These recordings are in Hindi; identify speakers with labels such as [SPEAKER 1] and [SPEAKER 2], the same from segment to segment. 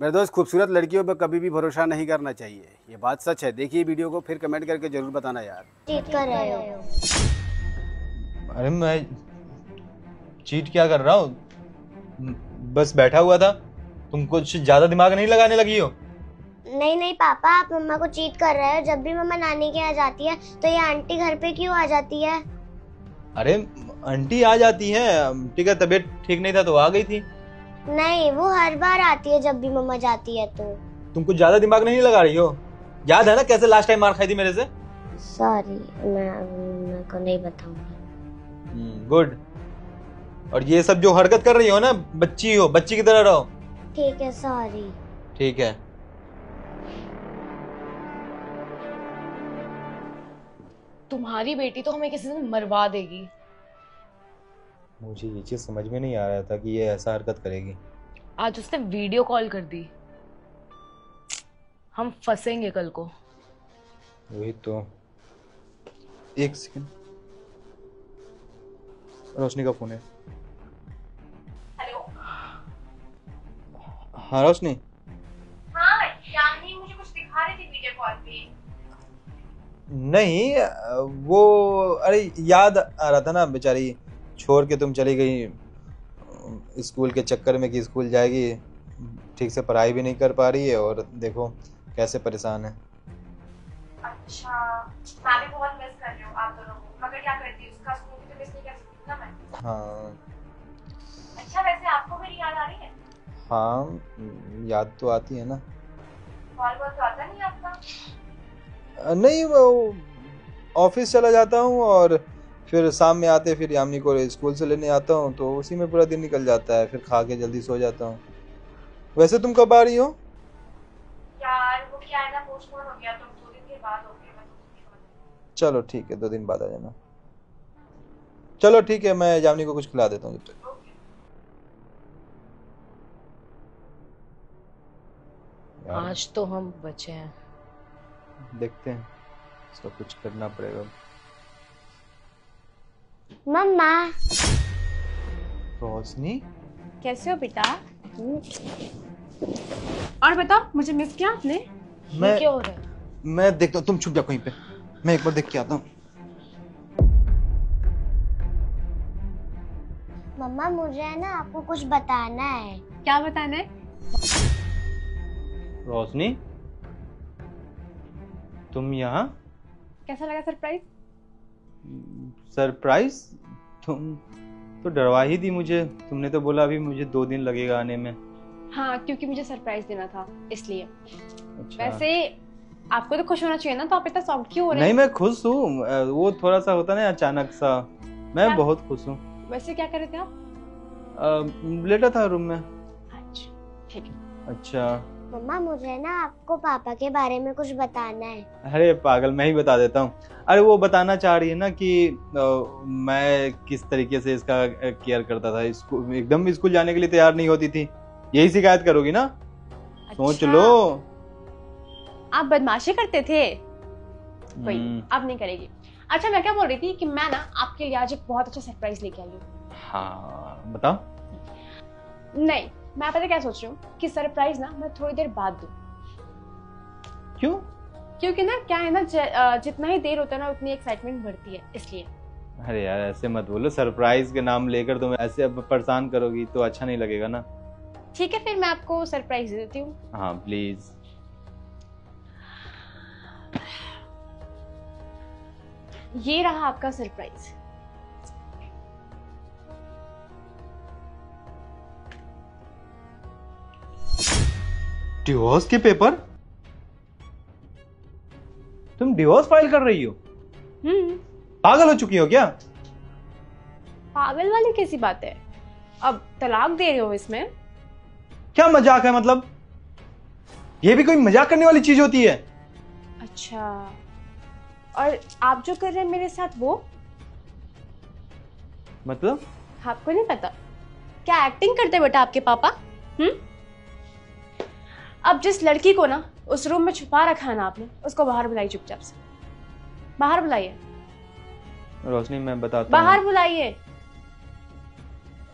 [SPEAKER 1] मेरे दोस्त, खूबसूरत लड़कियों पर कभी भी भरोसा नहीं करना चाहिए। ये बात सच है। देखिए वीडियो को, फिर कमेंट करके जरूर बताना यार।
[SPEAKER 2] चीट कर रहे हो?
[SPEAKER 3] अरे मैं चीट क्या कर रहा हूँ? बस बैठा हुआ था। तुम कुछ ज्यादा दिमाग नहीं लगाने लगी हो?
[SPEAKER 2] नहीं नहीं पापा, आप मम्मा को चीट कर रहे हो। जब भी मम्मा नानी के यहाँ जाती है तो ये आंटी घर पे क्यों आ जाती है?
[SPEAKER 3] अरे आंटी आ जाती है, आंटी का तबीयत ठीक नहीं था तो आ गई थी।
[SPEAKER 2] नहीं, वो हर बार आती है जब भी मम्मा जाती है तो।
[SPEAKER 3] तुम कुछ ज्यादा दिमाग नहीं लगा रही हो? याद है ना कैसे लास्ट टाइम मार खाई थी मेरे से?
[SPEAKER 2] सॉरी, मैं को नहीं बताऊंगी।
[SPEAKER 3] गुड। और ये सब जो हरकत कर रही हो ना, बच्ची हो, बच्ची की तरह रहो।
[SPEAKER 2] ठीक है, सॉरी।
[SPEAKER 3] ठीक है।
[SPEAKER 4] तुम्हारी बेटी तो हमें किसी दिन मरवा देगी।
[SPEAKER 3] मुझे ये चीज समझ में नहीं आ रहा था कि ये ऐसा हरकत करेगी।
[SPEAKER 4] आज उसने वीडियो कॉल कर दी। हम फंसेंगे कल को।
[SPEAKER 3] वही तो। एक सेकंड, रोशनी का फोन है।
[SPEAKER 4] हेलो।
[SPEAKER 3] हाँ रोशनी।
[SPEAKER 4] हाँ, यानी मुझे कुछ दिखा रही थी वीडियो कॉल पे।
[SPEAKER 3] नहीं, वो अरे याद आ रहा था ना, बेचारी छोड़ के तुम चली गई स्कूल के चक्कर में कि स्कूल जाएगी, ठीक से पढ़ाई भी नहीं कर पा रही है और देखो कैसे परेशान है।
[SPEAKER 4] अच्छा, मैं भी बहुत मिस कर रही हूँ आप दोनों को। मगर क्या करती, उसका स्कूल भी तो मिस नहीं कर सकती ना मैं।
[SPEAKER 3] हाँ।
[SPEAKER 4] अच्छा, वैसे आपको मेरी याद आ रही है?
[SPEAKER 3] हाँ, याद तो आती है ना।
[SPEAKER 4] कॉल वॉल तो आता नहीं आपका?
[SPEAKER 3] नहीं, वो ऑफिस चला जाता हूँ और फिर शाम में आते फिर यामिनी को स्कूल से लेने आता हूँ, तो उसी में पूरा दिन निकल जाता है। फिर खा के जल्दी सो जाता हूँ। वैसे तुम कब आ रही हो?
[SPEAKER 4] यार वो क्या है ना, पोस्टपोन हो गया तो 2 दिन के बाद हो गया। मैं 2 दिन के बाद।
[SPEAKER 3] चलो ठीक है, 2 दिन बाद आ जाना। चलो ठीक है, मैं यामिनी को कुछ खिला देता हूँ जब तक।
[SPEAKER 4] आज तो हम बचे हैं।
[SPEAKER 3] देखते हैं, इसका कुछ करना पड़ेगा।
[SPEAKER 2] मम्मा।
[SPEAKER 3] रोशनी,
[SPEAKER 5] कैसे हो बेटा? और बताओ, मुझे मिस किया आपने?
[SPEAKER 4] ये क्या हो रहा है?
[SPEAKER 3] मैं देखता हूँ, तुम छुप जाओ कहीं पे, मैं एक बार देख के आता हूँ।
[SPEAKER 2] मम्मा, मुझे है ना आपको कुछ बताना है।
[SPEAKER 5] क्या बताना है?
[SPEAKER 3] रोशनी, तुम यहाँ?
[SPEAKER 5] कैसा लगा सरप्राइज?
[SPEAKER 3] सरप्राइज? तुम तो डरवा ही दी मुझे। तुमने तो बोला अभी मुझे 2 दिन लगेगा आने में।
[SPEAKER 5] हाँ, क्योंकि मुझे सरप्राइज देना था इसलिए।
[SPEAKER 3] अच्छा।
[SPEAKER 5] वैसे आपको तो खुश होना चाहिए ना, तो आप इतना सॉफ्ट क्यों हो रहे हैं?
[SPEAKER 3] नहीं, मैं खुश हूँ। वो थोड़ा सा होता ना अचानक सा। मैं
[SPEAKER 5] क्या?
[SPEAKER 3] बहुत खुश हूँ।
[SPEAKER 5] वैसे क्या कर रहे थे आप?
[SPEAKER 3] लेटा था रूम में।
[SPEAKER 5] अच्छा, ठीक है।
[SPEAKER 3] अच्छा।
[SPEAKER 2] मम्मा, मुझे ना आपको पापा के बारे में कुछ बताना है।
[SPEAKER 3] अरे पागल, मैं ही बता देता हूँ। अरे वो बताना चाह रही है ना कि मैं किस तरीके से इसका केयर करता था। स्कूल एकदम स्कूल जाने के लिए तैयार नहीं होती थी। यही शिकायत करोगी ना? सोच
[SPEAKER 5] अच्छा,
[SPEAKER 3] लो।
[SPEAKER 5] आप बदमाशी करते थे। कोई अब नहीं करेगी। अच्छा, मैं क्या बोल रही थी कि मैं ना आपके लिए आज एक बहुत अच्छा सरप्राइज लेके आई हूँ।
[SPEAKER 3] हाँ बताओ।
[SPEAKER 5] नहीं, मैं पता क्या सोच रही हूँ कि सरप्राइज ना मैं थोड़ी देर बाद दूँ।
[SPEAKER 3] क्यों?
[SPEAKER 5] क्योंकि ना क्या है ना, जितना ही देर होता है ना उतनी एक्साइटमेंट बढ़ती है, इसलिए।
[SPEAKER 3] अरे यार ऐसे मत बोलो। सरप्राइज के नाम लेकर तुम ऐसे अब परेशान करोगी तो अच्छा नहीं लगेगा ना।
[SPEAKER 5] ठीक है, फिर मैं आपको सरप्राइज दे देती हूँ।
[SPEAKER 3] हाँ प्लीज।
[SPEAKER 5] ये रहा आपका सरप्राइज।
[SPEAKER 3] डिवोर्स के पेपर? तुम डिवोर्स फाइल कर रही हो? पागल हो चुकी हो क्या?
[SPEAKER 5] पागल वाली कैसी बात है? अब तलाक दे रहे हो इसमें?
[SPEAKER 3] क्या मजाक है? मतलब ये भी कोई मजाक करने वाली चीज होती है?
[SPEAKER 5] अच्छा, और आप जो कर रहे हैं मेरे साथ वो?
[SPEAKER 3] मतलब?
[SPEAKER 5] आपको नहीं पता क्या एक्टिंग करते बेटा आपके पापा? अब जिस लड़की को ना उस रूम में छुपा रखा है ना आपने, उसको बाहर बुलाइए चुपचाप से। बाहर बुलाइए।
[SPEAKER 3] रोशनी मैं बताता हूँ।
[SPEAKER 5] बाहर बुलाइए।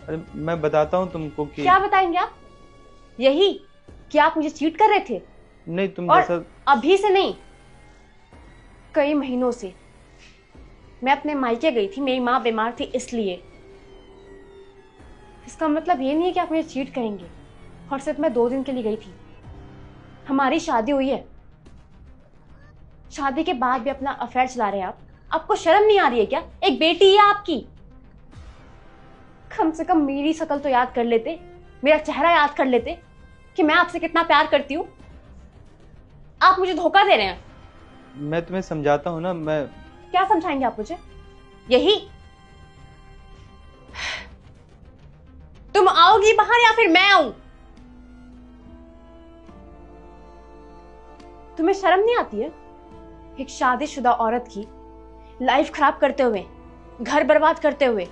[SPEAKER 3] अरे मैं बताता हूँ तुमको कि
[SPEAKER 5] क्या बताएंगे आप? यही कि आप मुझे चीट कर रहे थे?
[SPEAKER 3] नहीं, तुम
[SPEAKER 5] और
[SPEAKER 3] जैसा
[SPEAKER 5] अभी से नहीं, कई महीनों से। मैं अपने मायके गई थी, मेरी माँ बीमार थी इसलिए। इसका मतलब ये नहीं है कि आप मुझे चीट करेंगे। और सिर्फ मैं 2 दिन के लिए गई थी। हमारी शादी हुई है, शादी के बाद भी अपना अफेयर चला रहे हैं आप। आपको शर्म नहीं आ रही है क्या? एक बेटी है आपकी, कम से कम मेरी शक्ल तो याद कर लेते, मेरा चेहरा याद कर लेते कि मैं आपसे कितना प्यार करती हूँ। आप मुझे धोखा दे रहे हैं।
[SPEAKER 3] मैं तुम्हें समझाता हूँ ना। मैं
[SPEAKER 5] क्या समझाएंगे आप मुझे? यही तुम आओगी बाहर या फिर मैं आऊं? तुम्हें शर्म नहीं आती है एक शादीशुदा औरत की लाइफ खराब करते हुए, घर बर्बाद करते हुए?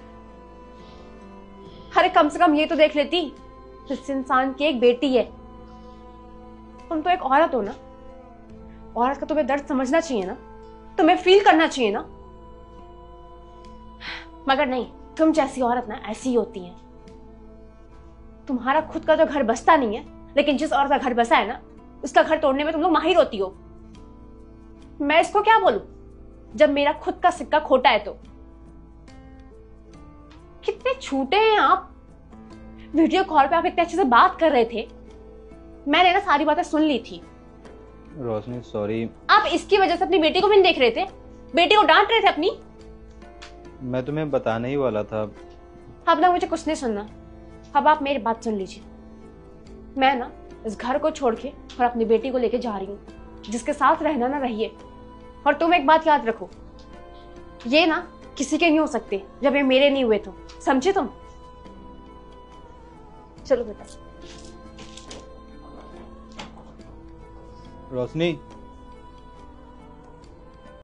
[SPEAKER 5] अरे कम से कम ये तो देख लेती, इस इंसान की एक बेटी है। तुम तो एक औरत हो ना, औरत का तुम्हें दर्द समझना चाहिए ना, तुम्हें फील करना चाहिए ना। मगर नहीं, तुम जैसी औरत ना ऐसी ही होती है। तुम्हारा खुद का तो घर बसता नहीं है, लेकिन जिस औरत का घर बसा है ना, उसका घर तोड़ने में तुम लोग माहिर होती हो। मैं इसको क्या बोलूं जब मेरा खुद का सिक्का खोटा है तो? कितने छूटे हैं आप। वीडियो कॉल पे आप इतने अच्छे से बात कर रहे थे, मैंने ना सारी बातें सुन ली थी।
[SPEAKER 3] रोशनी सॉरी।
[SPEAKER 5] आप इसकी वजह से अपनी बेटी को भी नहीं देख रहे थे, बेटी को डांट रहे थे अपनी।
[SPEAKER 3] मैं तुम्हें बताने ही वाला था।
[SPEAKER 5] अब ना मुझे कुछ नहीं सुनना। अब आप मेरी बात सुन लीजिए। मैं ना इस घर को छोड़ के और अपनी बेटी को लेके जा रही हूँ। जिसके साथ रहना ना रहिए। और तुम एक बात याद रखो, ये ना किसी के नहीं हो सकते जब ये मेरे नहीं हुए तो। समझे तुम? चलो बेटा।
[SPEAKER 3] रोशनी